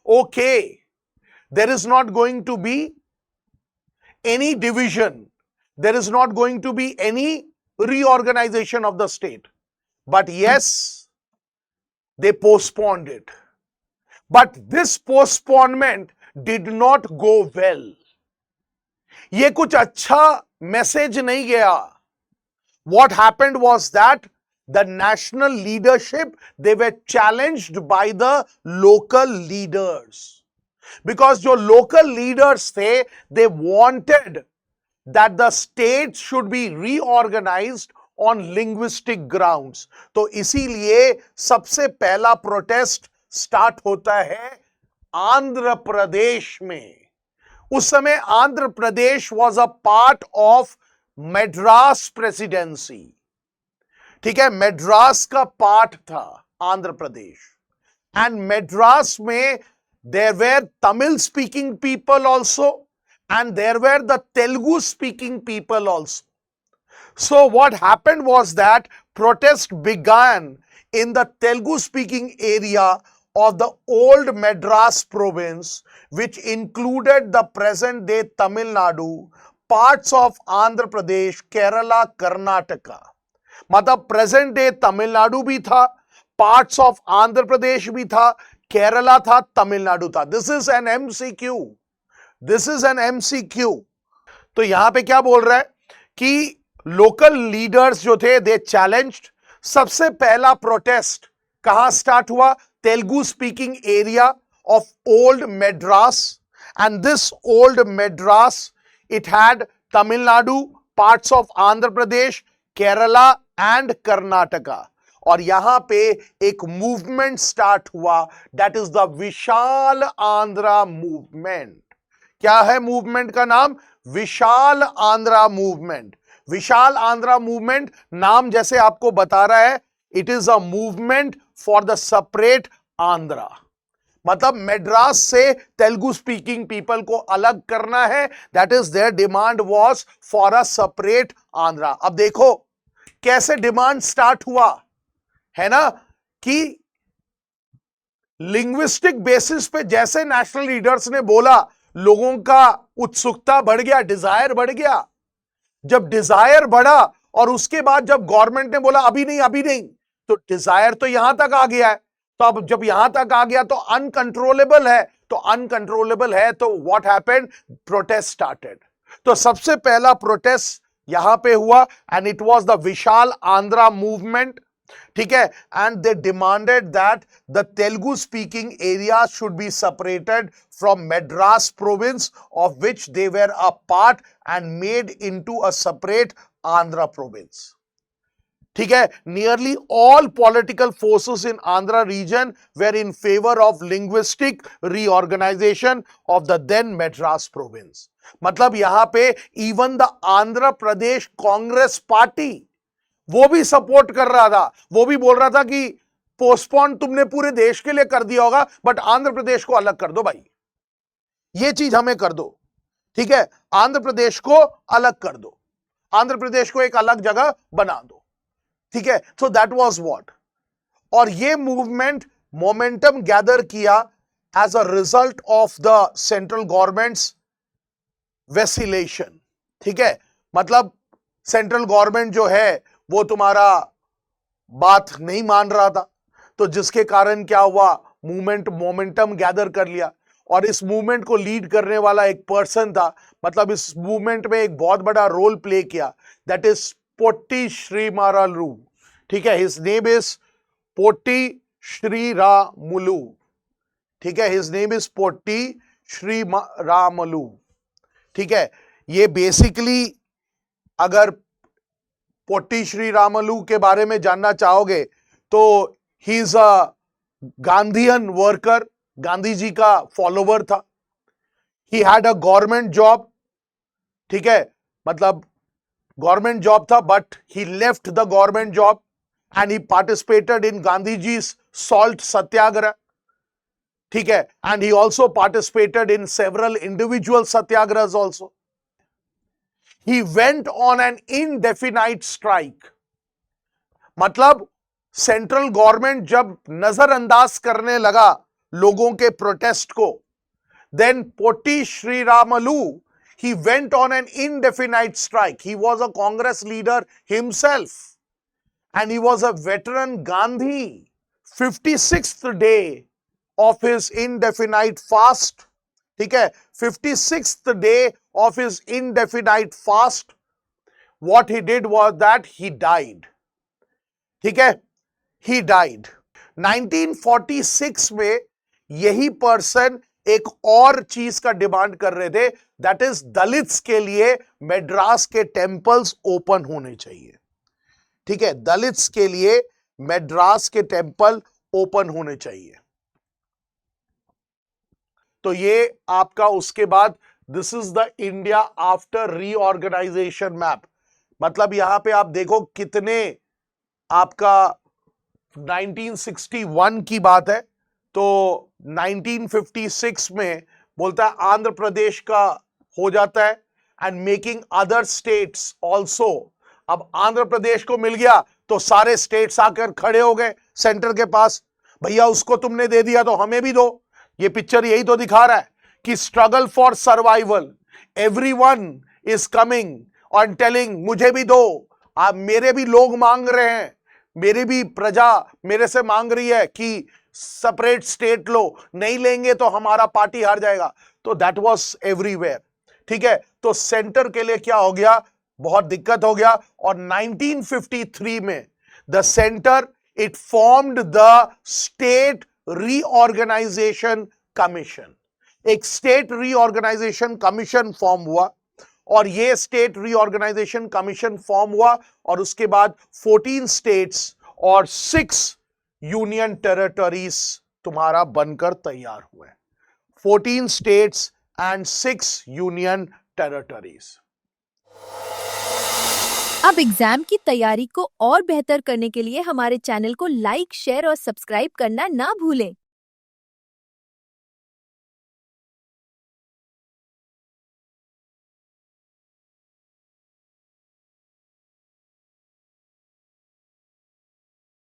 okay, there is not going to be any division, there is not going to be any reorganization of the state. But yes, they postponed it. But this postponement did not go well. ये कुछ अच्छा message नहीं गया. What happened was that the national leadership, they were challenged by the local leaders. Because जो local leaders थे, they wanted that the state should be reorganized on linguistic grounds. तो इसीलिए सबसे पहला प्रोटेस्ट स्टार्ट होता है आंध्र प्रदेश में. उस समय Andhra Pradesh was a part of Madras presidency. ठीक है, मेड्रास का पार्ट था आंध्र प्रदेश. एंड मेड्रास में there were Tamil speaking people also and there were the Telugu speaking people also. So what happened was that protest began in the Telugu speaking area of the old Madras province, which included the present day Tamil Nadu, parts of Andhra Pradesh, Kerala, Karnataka. मतलब present day Tamil Nadu भी था, parts of Andhra Pradesh भी था, केरला था, तमिलनाडु था. This is an MCQ. This is an MCQ. तो यहां पे क्या बोल रहा है कि लोकल लीडर्स जो थे दे चैलेंज्ड. सबसे पहला प्रोटेस्ट कहां स्टार्ट हुआ? Telugu speaking area of old Madras. And this old Madras it had Tamil Nadu, parts of Andhra Pradesh, Kerala and Karnataka. और यहां पे एक मूवमेंट स्टार्ट हुआ, that is the Vishal Andhra movement. क्या है मूवमेंट का नाम? विशाल आंध्रा मूवमेंट. विशाल आंध्रा मूवमेंट नाम जैसे आपको बता रहा है, it is a movement for the separate Andhra. मतलब मेड्रास से तेलुगु स्पीकिंग पीपल को अलग करना है. That is their demand was for a separate Andhra. अब देखो कैसे डिमांड स्टार्ट हुआ है ना, कि लिंग्विस्टिक बेसिस पे जैसे नेशनल लीडर्स ने बोला, लोगों का उत्सुकता बढ़ गया, डिजायर बढ़ गया. जब डिजायर बढ़ा और उसके बाद जब गवर्नमेंट ने बोला अभी नहीं अभी नहीं, तो डिजायर तो यहां तक आ गया है. तो अब जब यहां तक आ गया तो अनकंट्रोलेबल है. तो अनकंट्रोलेबल है तो व्हाट हैपेंड? Protest started. तो सबसे पहला प्रोटेस्ट यहां पे हुआ and it was the Vishal Andhra movement. ठीक है, and they demanded that the Telugu speaking area should be separated from Madras province of which they were a part and made into a separate Andhra province. ठीक है, nearly all political forces in Andhra region were in favour of linguistic reorganisation of the then Madras province. मतलब यहां पे even the Andhra Pradesh Congress party वो भी support कर रहा था. वो भी बोल रहा था कि पोस्टपोन तुमने पूरे देश के लिए कर दिया होगा, बट आंध्र प्रदेश को अलग कर दो भाई, ये चीज हमें कर दो. ठीक है, आंध्र प्रदेश को अलग कर दो, आंध्र प्रदेश को एक अलग जगह बना दो. ठीक है, सो दैट वाज व्हाट. और ये मूवमेंट मोमेंटम गैदर किया as a result of the central government's vacillation. ठीक है, मतलब सेंट्रल गवर्नमेंट जो है वो तुम्हारा बात नहीं मान रहा था, तो जिसके कारण क्या हुआ, मूवमेंट मोमेंटम गैदर कर लिया. और इस मूवमेंट को लीड करने वाला एक पर्सन था, मतलब इस मूवमेंट में एक बहुत बड़ा रोल प्ले किया, दैट इज पोट्टी श्रीरामुलु. ठीक है, his name is potty Sriramulu. ठीक है, his name is potty Sriramulu. ठीक है, ये बेसिकली अगर पोट्टी श्रीरामुलु के बारे में जानना चाहोगे तो he is a Gandhian worker, Gandhi ji का फॉलोवर था. He had a government job. ठीक है, मतलब गवर्नमेंट जॉब था, but he left the government job and he participated in Gandhi ji salt satyagraha. ठीक है, and he also participated in several individual satyagraha also. He went on an indefinite strike. मतलब central government जब नजरअंदाज करने लगा लोगों के प्रोटेस्ट को. Then Potti Sriramalu, he went on an indefinite strike. He was a Congress leader himself and he was a veteran Gandhi. 56th day of his indefinite fast. ठीक है, 56th day of his indefinite fast. What he did was that he died. ठीक है, he died. 1946 में यही person एक और चीज का डिमांड कर रहे थे, दैट इज दलित्स के लिए मद्रास के टेंपल्स ओपन होने चाहिए. ठीक है, दलित्स के लिए मद्रास के टेंपल ओपन होने चाहिए. तो ये आपका उसके बाद this is the India after reorganisation map. मतलब यहां पे आप देखो कितने आपका 1961 की बात है, तो 1956 में बोलता है आंध्र प्रदेश का हो जाता है and making other states also. अब आंध्र प्रदेश को मिल गया तो सारे स्टेट्स आकर खड़े हो गए सेंटर के पास, भैया उसको तुमने दे दिया तो हमें भी दो. ये पिक्चर यही तो दिखा रहा है कि struggle for survival, everyone is coming और टेलिंग मुझे भी दो. आप मेरे भी लोग मांग रहे हैं, मेरी भी प्रजा मेरे से मांग रही है कि सेपरेट स्टेट लो, नहीं लेंगे तो हमारा पार्टी हार जाएगा. तो दैट वाज एवरीवेयर. ठीक है, तो सेंटर के लिए क्या हो गया, बहुत दिक्कत हो गया. और 1953 में the centre it formed the state reorganisation commission. एक स्टेट रीऑर्गेनाइजेशन कमीशन फॉर्म हुआ और ये स्टेट रीऑर्गेनाइजेशन कमीशन फॉर्म हुआ और उसके बाद 14 स्टेट्स और 6 यूनियन टेरिटरीज तुम्हारा बनकर तैयार हुए. 14 स्टेट्स एंड 6 यूनियन टेरिटरीज. अब एग्जाम की तैयारी को और बेहतर करने के लिए हमारे चैनल को लाइक, शेयर और सब्सक्राइब करना ना भूलें.